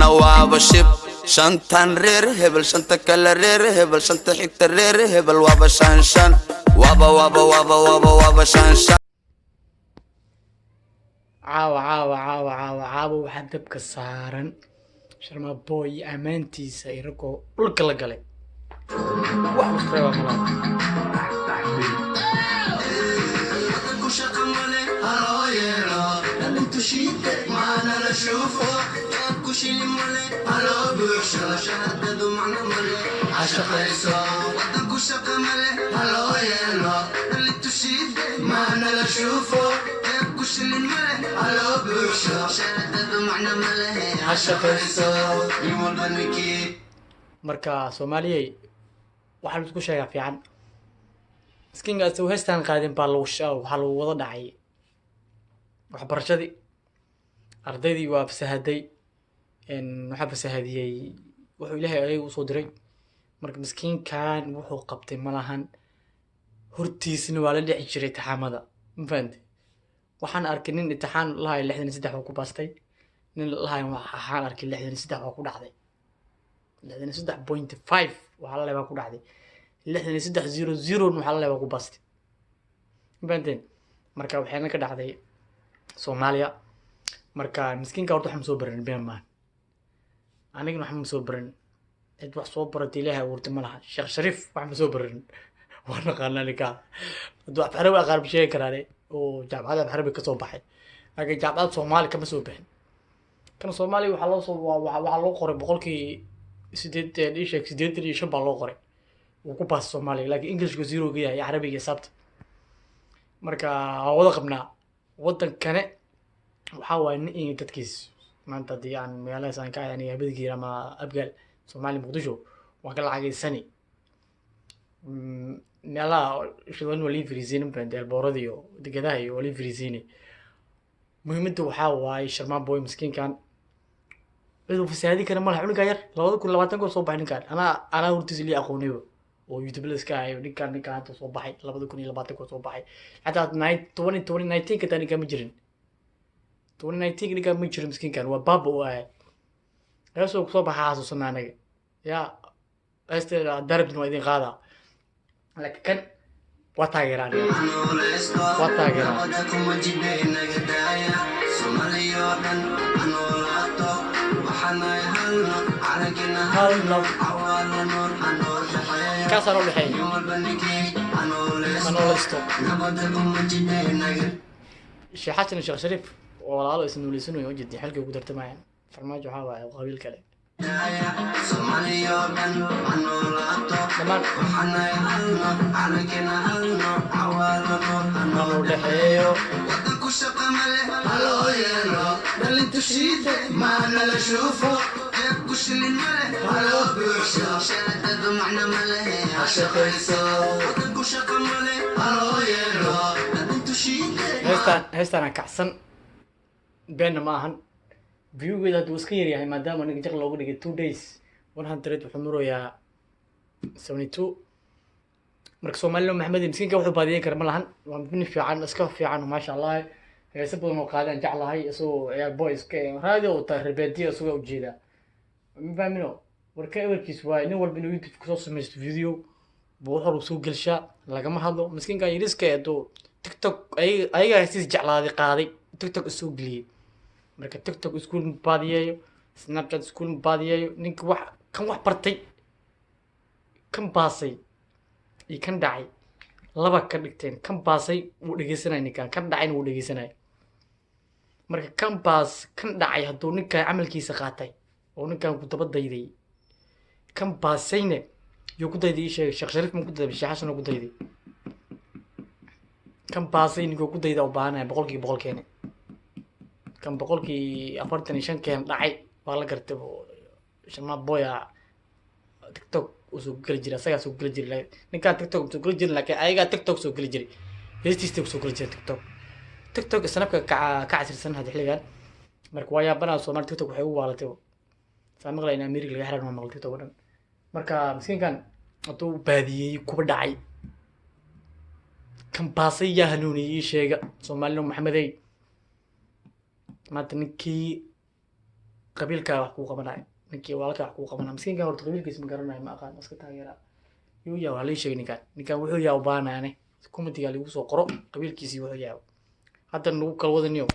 وابشب شنطان رير هبل شنطة كلا رير هبل شنطة حكت رير هبل وابا شانشان وابا وابا وابا وابا وابا شانشان caawa waxaa dabka saaran sharma boy amaantiisa iragoo dhulka la galay wax u reeba marka Soomaaliyay waxa la isku sheegaa fiican iskingaas oo heestan qaadin baa lagu waxa lagu wada dhacay waxbarashadii ardaydii waa fasahaday waxa fasahadiyay wuxuu Ilaahay ayagu u soo diray marka miskiinkan wuxuu qabtay malahan hortiisna waa la dhici jiray taxamada ma fahanti waxaan arkay nin imtixaan lahaay 63 oo ku baastay nin lahaay waxaan arkay 63 oo ku dhacday 63.5 waxa la leeyahay ku dhacday 6300 waxa la leeyahay ku baastay banteen marka waxayna ka dhacday Soomaaliya marka miskiinka horta waxaan soo baran beemaan aniguna waxaan soo baran cid wax soo baratay Ilaahay warta malaha Sheekh Shariif waxaan soo baran وانا قالنا لك دو عربي قارب شيء كراني وجامعات عربي كسو baxay لكن جامعات Soomaali kama soo bixin kan Soomaali waxa loo qoray boqolkii 8 baa loo qoray uu ku baas Soomaali laakiin Englishku zero ga yahay Carabiga sabta marka wada qabnaa wadan kane waxa waay in dadkiis maanta diyaan meelaha san ka yani abadgiira ma abgal Soomaali Muqdisho waa ka lacageysani meelaha shidaan wali firiisiin bandeel booradiyo digadaha iyo wali firiisiin muhiimadu waxa waay sharma boy miskiinkan ciduu fasaadi kara malaha cunugga yar 2020 ko soo baxay ninkan ana hortiis li aqooniyo oo YouTube la iska hayo ninkan soo baxay 2020 ko soo baxay hatta 2019 ka tani kama jirin 2019 ninkan ma jirin miskiinkan waa baabo oo ah soo soo baxay xasuusana anaga ya aysta darabna idin qaada لكن كان واتاجران كسروا الحين شحاتنا الشيخ شريف والله الله اسمه لسنو يوجد حلقه وقدرت معي فرماجو حاوى وقبيل كلام هستان كحسن بين معهن viewgeeda haduu iska yar yahay maadaama aniga jaq loogu dhigay 2 days 100 wuxuu murayaa 72 marka Soomaaliland Maxamed miskiinka wuxuu baadiyay kar malahan waa mid fiican iska fiican ma sha Allah heesa badan oo qaadan jeclahay isoo ciyaar boys ka radio tarbeediyo isoo u jeeda ma fahamino warka ewerkiis waa in walba inuu YouTube kusoo sameeyo video buu wuxuu soo galshaa lagama hadlo miskiinka yariska ee TikTok ayaga heesiis jeclaaday qaaday TikTok isoo galiyay marka TikTok school baadiyeeyo Snapchat school baadiyeeyo ninka wax bartay kan baasay iyo kan dhacay laba ka dhigteen kan baasay uu dhageysanay ninkan kan dhacayna uu dhageysanay marka kan baas kan dhacay haduu ninka amalkiisa qaatay oo ninkan ku daba dayday kan baasayna yoo ku dayday Sheekh Shariif ma ku dayday Sheekh ku dayday kan baasay ninka ku dayday oo baanay boqolkiiba keene كان بقولكي أفرتني شن كان دعي والله قرتب شما بويا تيك توك وسوق جرجير سايا سوق جرجير نكان تيك توك سوق جرجير لكن أيها تيك توك سوق جرجير هيستيستيك سوق جرجير تيك توك السنة كعشر سنة هذه حلقة مركوايا بنا صومال تيك توك وحيو على تيو فمغلا إن أمريكا اللي يحرر ما مغلا تيك توك مركا مسكين كان أتو بادي كوب دعي كان باصي هنوني شيء صومال محمدي ما تنكي qabiilkaa wax kuu qabanaya ninkii walaalkaa wax kuu qabanaya miskiinkan horta qabiilkiisa ma garanayo ma aqaan iska taageeraa yuu yaa waa lii sheegay ninkan wuxuu yaa u baanaane kumatigaa lagu soo qoro qabiilkiisii wuxuu yaa hadda nagu kala wadaniyo